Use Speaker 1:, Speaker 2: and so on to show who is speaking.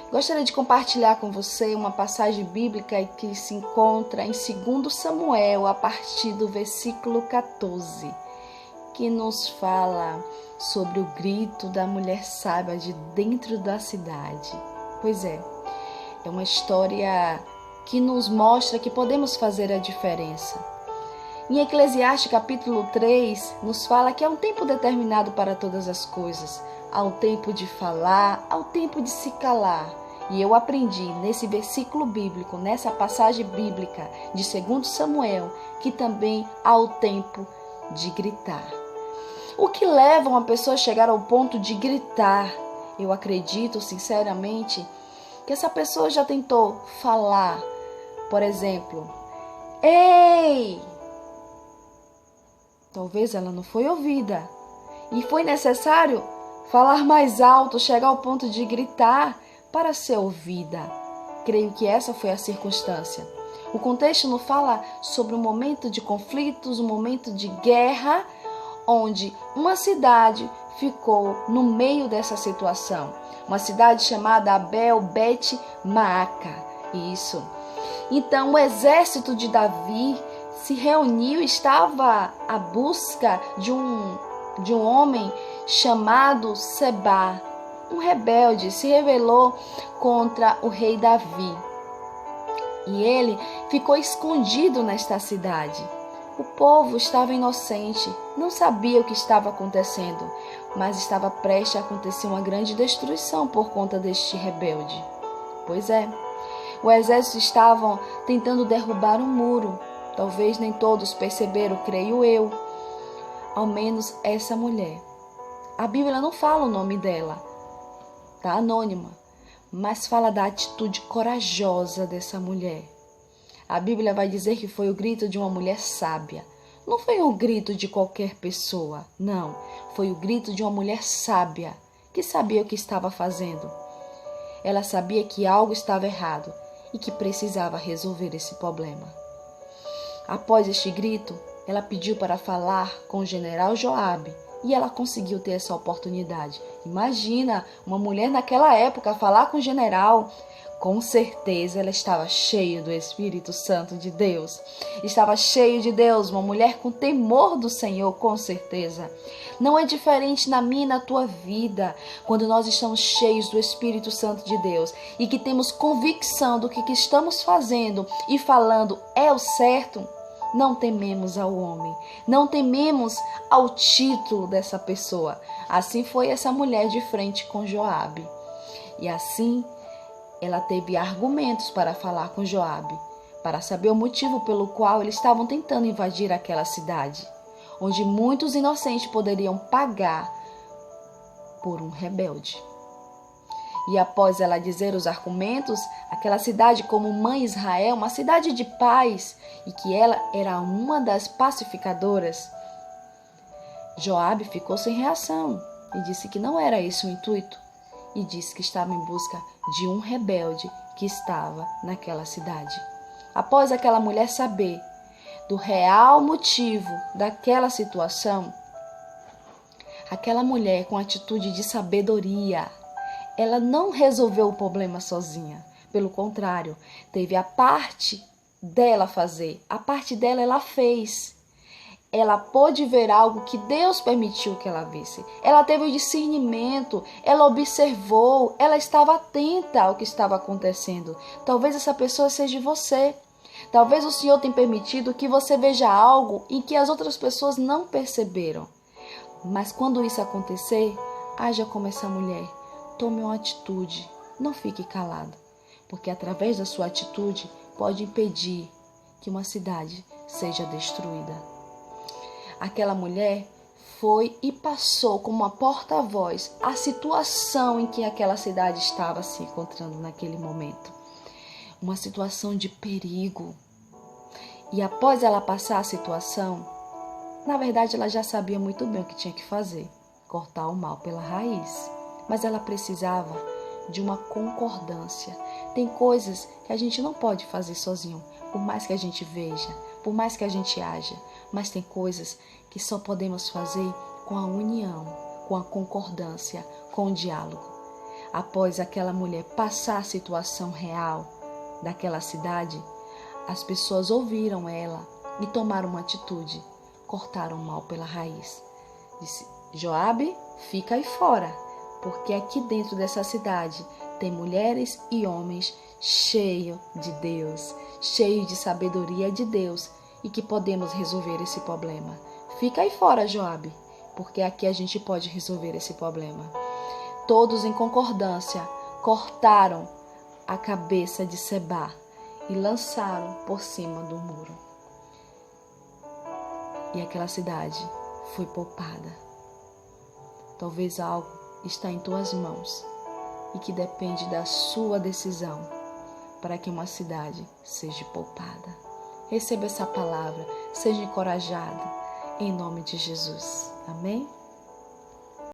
Speaker 1: Gostaria de compartilhar com você uma passagem bíblica que se encontra em 2 Samuel, a partir do versículo 14, que nos fala sobre o grito da mulher sábia de dentro da cidade. Pois é uma história que nos mostra que podemos fazer a diferença. Em Eclesiastes capítulo 3, nos fala que há um tempo determinado para todas as coisas. Há um tempo de falar, há um tempo de se calar. E eu aprendi nesse versículo bíblico, nessa passagem bíblica de 2 Samuel, que também há o tempo de gritar. O que leva uma pessoa a chegar ao ponto de gritar? Eu acredito, sinceramente, que essa pessoa já tentou falar, por exemplo, ei! Talvez ela não foi ouvida e foi necessário falar mais alto, chegar ao ponto de gritar para ser ouvida. Creio que essa foi a circunstância. O contexto não fala sobre um momento de conflitos, um momento de guerra, onde uma cidade ficou no meio dessa situação. Uma cidade chamada Abel Bet Maaca. Isso. Então o exército de Davi se reuniu e estava à busca de um homem chamado Sebá. Um rebelde se rebelou contra o rei Davi. E ele ficou escondido nesta cidade. O povo estava inocente, não sabia o que estava acontecendo, mas estava prestes a acontecer uma grande destruição por conta deste rebelde. Pois é, o exército estava tentando derrubar um muro. Talvez nem todos perceberam, creio eu, ao menos essa mulher. A Bíblia não fala o nome dela, está anônima, mas fala da atitude corajosa dessa mulher. A Bíblia vai dizer que foi o grito de uma mulher sábia. Não foi um grito de qualquer pessoa, não. Foi o grito de uma mulher sábia, que sabia o que estava fazendo. Ela sabia que algo estava errado e que precisava resolver esse problema. Após este grito, ela pediu para falar com o general Joabe e ela conseguiu ter essa oportunidade. Imagina uma mulher naquela época falar com o general. Com certeza ela estava cheia do Espírito Santo de Deus. Estava cheia de Deus, uma mulher com temor do Senhor, com certeza. Não é diferente na minha e na tua vida, quando nós estamos cheios do Espírito Santo de Deus e que temos convicção do que estamos fazendo e falando é o certo. Não tememos ao homem, não tememos ao título dessa pessoa. Assim foi essa mulher de frente com Joabe. E assim ela teve argumentos para falar com Joabe, para saber o motivo pelo qual eles estavam tentando invadir aquela cidade, onde muitos inocentes poderiam pagar por um rebelde. E após ela dizer os argumentos, aquela cidade como mãe Israel, uma cidade de paz, e que ela era uma das pacificadoras, Joabe ficou sem reação e disse que não era esse o intuito, e disse que estava em busca de um rebelde que estava naquela cidade. Após aquela mulher saber do real motivo daquela situação, aquela mulher com atitude de sabedoria, ela não resolveu o problema sozinha. Pelo contrário, teve a parte dela fazer. A parte dela ela fez. Ela pôde ver algo que Deus permitiu que ela visse. Ela teve o discernimento, ela observou, ela estava atenta ao que estava acontecendo. Talvez essa pessoa seja você. Talvez o Senhor tenha permitido que você veja algo em que as outras pessoas não perceberam. Mas quando isso acontecer, haja como essa mulher. Tome uma atitude, não fique calado, porque através da sua atitude pode impedir que uma cidade seja destruída. Aquela mulher foi e passou como uma porta-voz a situação em que aquela cidade estava se encontrando naquele momento. Uma situação de perigo. E após ela passar a situação, na verdade ela já sabia muito bem o que tinha que fazer, cortar o mal pela raiz. Mas ela precisava de uma concordância. Tem coisas que a gente não pode fazer sozinho, por mais que a gente veja, por mais que a gente haja. Mas tem coisas que só podemos fazer com a união, com a concordância, com o diálogo. após aquela mulher passar a situação real daquela cidade, as pessoas ouviram ela e tomaram uma atitude, cortaram o mal pela raiz. Disse: Joabe, fica aí fora, porque aqui dentro dessa cidade tem mulheres e homens cheios de Deus, cheios de sabedoria de Deus e que podemos resolver esse problema. Fica aí fora, Joabe, porque aqui a gente pode resolver esse problema. Todos em concordância cortaram a cabeça de Sebá e lançaram por cima do muro. E aquela cidade foi poupada. Talvez algo está em tuas mãos e que depende da sua decisão para que uma cidade seja poupada. Receba essa palavra, seja encorajado em nome de Jesus. Amém?